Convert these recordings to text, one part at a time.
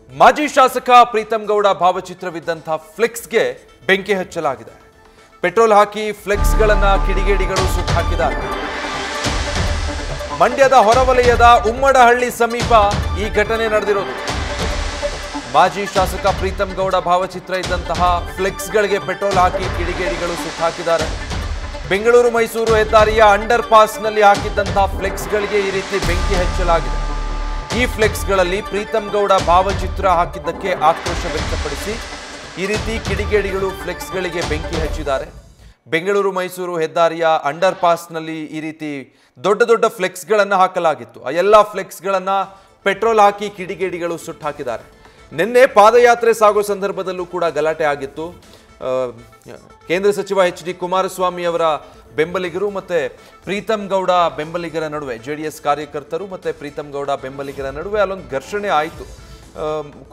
ಮಾಜಿ ಶಾಸಕ ಪ್ರೀತಂ ಗೌಡ ಭಾವಚಿತ್ರವಿದ್ದಂತಹ ಫ್ಲೆಕ್ಸ್ಗೆ ಬೆಂಕಿ ಹಚ್ಚಲಾಗಿದೆ. ಪೆಟ್ರೋಲ್ ಹಾಕಿ ಫ್ಲೆಕ್ಸ್ಗಳನ್ನ ಕಿಡಿಗೇಡಿಗಳು ಸುಟ್ಟು ಹಾಕಿದ್ದಾರೆ. ಮಂಡ್ಯದ ಹೊರವಲಯದ ಉಮ್ಮಡಹಳ್ಳಿ ಸಮೀಪ ಈ ಘಟನೆ ನಡೆದಿರೋದು. ಮಾಜಿ ಶಾಸಕ ಪ್ರೀತಂ ಗೌಡ ಭಾವಚಿತ್ರ ಇದ್ದಂತಹ ಫ್ಲೆಕ್ಸ್ಗಳಿಗೆ ಪೆಟ್ರೋಲ್ ಹಾಕಿ ಕಿಡಿಗೇಡಿಗಳು ಸುಟ್ಟು ಹಾಕಿದ್ದಾರೆ. ಬೆಂಗಳೂರು ಮೈಸೂರು ಹೆದ್ದಾರಿಯ ಅಂಡರ್ ಪಾಸ್ನಲ್ಲಿ ಹಾಕಿದ್ದಂತಹ ಫ್ಲೆಕ್ಸ್ಗಳಿಗೆ ಈ ರೀತಿ ಬೆಂಕಿ ಹಚ್ಚಲಾಗಿದೆ. ಈ ಫ್ಲೆಕ್ಸ್ಗಳಲ್ಲಿ ಪ್ರೀತಂ ಗೌಡ ಭಾವಚಿತ್ರ ಹಾಕಿದ್ದಕ್ಕೆ ಆಕ್ರೋಶ ವ್ಯಕ್ತಪಡಿಸಿ ಈ ರೀತಿ ಕಿಡಿಗೇಡಿಗಳು ಫ್ಲೆಕ್ಸ್ಗಳಿಗೆ ಬೆಂಕಿ ಹಚ್ಚಿದ್ದಾರೆ. ಬೆಂಗಳೂರು ಮೈಸೂರು ಹೆದ್ದಾರಿಯ ಅಂಡರ್ ಪಾಸ್ನಲ್ಲಿ ಈ ರೀತಿ ದೊಡ್ಡ ದೊಡ್ಡ ಫ್ಲೆಕ್ಸ್ಗಳನ್ನು ಹಾಕಲಾಗಿತ್ತು. ಆ ಎಲ್ಲ ಫ್ಲೆಕ್ಸ್ಗಳನ್ನು ಪೆಟ್ರೋಲ್ ಹಾಕಿ ಕಿಡಿಗೇಡಿಗಳು ಸುಟ್ಟು ಹಾಕಿದ್ದಾರೆ. ನಿನ್ನೆ ಪಾದಯಾತ್ರೆ ಸಾಗೋ ಸಂದರ್ಭದಲ್ಲೂ ಕೂಡ ಗಲಾಟೆ ಆಗಿತ್ತು. ಕೇಂದ್ರ ಸಚಿವ ಎಚ್.ಡಿ. ಕುಮಾರಸ್ವಾಮಿ ಅವರ ಬೆಂಬಲಿಗರು ಮತ್ತು ಪ್ರೀತಂ ಗೌಡ ಬೆಂಬಲಿಗರ ನಡುವೆ, JDS ಕಾರ್ಯಕರ್ತರು ಮತ್ತು ಪ್ರೀತಂ ಗೌಡ ಬೆಂಬಲಿಗರ ನಡುವೆ ಅಲ್ಲೊಂದು ಘರ್ಷಣೆ ಆಯಿತು.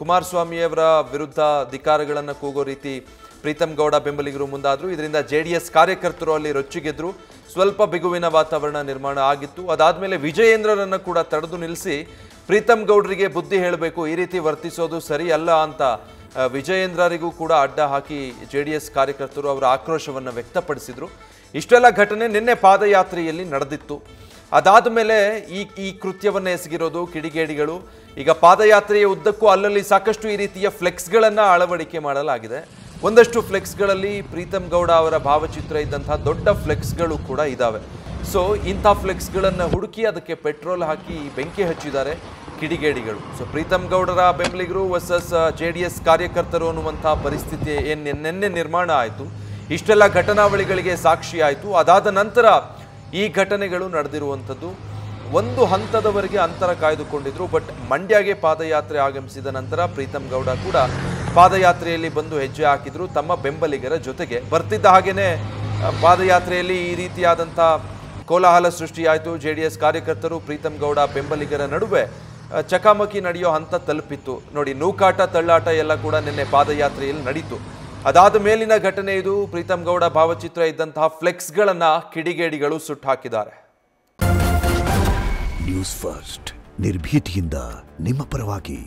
ಕುಮಾರಸ್ವಾಮಿಯವರ ವಿರುದ್ಧ ಧಿಕ್ಕಾರಗಳನ್ನು ಕೂಗೋ ರೀತಿ ಪ್ರೀತಂ ಗೌಡ ಬೆಂಬಲಿಗರು ಮುಂದಾದರು. ಇದರಿಂದ JDS ಕಾರ್ಯಕರ್ತರು ಅಲ್ಲಿ ರೊಚ್ಚಿಗೆದ್ರು. ಸ್ವಲ್ಪ ಬಿಗುವಿನ ವಾತಾವರಣ ನಿರ್ಮಾಣ ಆಗಿತ್ತು. ಅದಾದಮೇಲೆ ವಿಜಯೇಂದ್ರರನ್ನು ಕೂಡ ತಡೆದು ನಿಲ್ಲಿಸಿ ಪ್ರೀತಂ ಗೌಡರಿಗೆ ಬುದ್ಧಿ ಹೇಳಬೇಕು, ಈ ರೀತಿ ವರ್ತಿಸೋದು ಸರಿ ಅಲ್ಲ ಅಂತ ವಿಜಯೇಂದ್ರರಿಗೂ ಕೂಡ ಅಡ್ಡ ಹಾಕಿ JDS ಕಾರ್ಯಕರ್ತರು ಅವರ ಆಕ್ರೋಶವನ್ನು ವ್ಯಕ್ತಪಡಿಸಿದರು. ಇಷ್ಟೆಲ್ಲ ಘಟನೆ ನಿನ್ನೆ ಪಾದಯಾತ್ರೆಯಲ್ಲಿ ನಡೆದಿತ್ತು. ಅದಾದ ಮೇಲೆ ಈ ಕೃತ್ಯವನ್ನು ಎಸಗಿರೋದು ಕಿಡಿಗೇಡಿಗಳು. ಈಗ ಪಾದಯಾತ್ರೆಯ ಉದ್ದಕ್ಕೂ ಅಲ್ಲಲ್ಲಿ ಸಾಕಷ್ಟು ಈ ರೀತಿಯ ಫ್ಲೆಕ್ಸ್ಗಳನ್ನು ಅಳವಡಿಕೆ ಮಾಡಲಾಗಿದೆ. ಒಂದಷ್ಟು ಫ್ಲೆಕ್ಸ್ಗಳಲ್ಲಿ ಪ್ರೀತಂ ಗೌಡ ಅವರ ಭಾವಚಿತ್ರ ಇದ್ದಂತಹ ದೊಡ್ಡ ಫ್ಲೆಕ್ಸ್ಗಳು ಕೂಡ ಇದ್ದಾವೆ. ಸೊ ಇಂಥ ಫ್ಲೆಕ್ಸ್ಗಳನ್ನು ಹುಡುಕಿ ಅದಕ್ಕೆ ಪೆಟ್ರೋಲ್ ಹಾಕಿ ಬೆಂಕಿ ಹಚ್ಚಿದ್ದಾರೆ ಕಿಡಿಗೇಡಿಗಳು. ಸೊ ಪ್ರೀತಂ ಗೌಡರ ಬೆಂಬಲಿಗರು ವರ್ಸಸ್ JDS ಕಾರ್ಯಕರ್ತರು ಅನ್ನುವಂಥ ಪರಿಸ್ಥಿತಿ ನಿನ್ನೆ ನಿರ್ಮಾಣ ಆಯಿತು. ಇಷ್ಟೆಲ್ಲ ಘಟನಾವಳಿಗಳಿಗೆ ಸಾಕ್ಷಿ ಆಯಿತು. ಅದಾದ ನಂತರ ಈ ಘಟನೆಗಳು ನಡೆದಿರುವಂಥದ್ದು. ಒಂದು ಹಂತದವರೆಗೆ ಅಂತರ ಕಾಯ್ದುಕೊಂಡಿದ್ರು. ಬಟ್ ಮಂಡ್ಯಗೆ ಪಾದಯಾತ್ರೆ ಆಗಮಿಸಿದ ನಂತರ ಪ್ರೀತಂ ಗೌಡ ಕೂಡ ಪಾದಯಾತ್ರೆಯಲ್ಲಿ ಬಂದು ಹೆಜ್ಜೆ ಹಾಕಿದ್ರು ತಮ್ಮ ಬೆಂಬಲಿಗರ ಜೊತೆಗೆ. ಬರ್ತಿದ್ದ ಹಾಗೇನೆ ಪಾದಯಾತ್ರೆಯಲ್ಲಿ ಈ ರೀತಿಯಾದಂಥ ಕೋಲಾಹಲ ಸೃಷ್ಟಿಯಾಯಿತು. JDS ಕಾರ್ಯಕರ್ತರು ಪ್ರೀತಂ ಗೌಡ ಬೆಂಬಲಿಗರ ನಡುವೆ ಚಕಾಮಕಿ ನಡೆಯೋ ಹಂತ ತಲುಪಿತ್ತು. ನೋಡಿ, ನೂಕಾಟ ತಳ್ಳಾಟ ಎಲ್ಲ ಕೂಡ ನಿನ್ನೆ ಪಾದಯಾತ್ರೆಯಲ್ಲಿ ನಡೀತು. ಅದಾದ ಮೇಲಿನ ಘಟನೆ ಇದು. ಪ್ರೀತಂ ಗೌಡ ಭಾವಚಿತ್ರ ಇದ್ದಂತಹ ಫ್ಲೆಕ್ಸ್ಗಳನ್ನು ಕಿಡಿಗೇಡಿಗಳು ಸುಟ್ಟು ಹಾಕಿದ್ದಾರೆ. ನ್ಯೂಸ್ ಫಸ್ಟ್, ನಿರ್ಭೀತಿಯಿಂದ ನಿಮ್ಮ ಪರವಾಗಿ.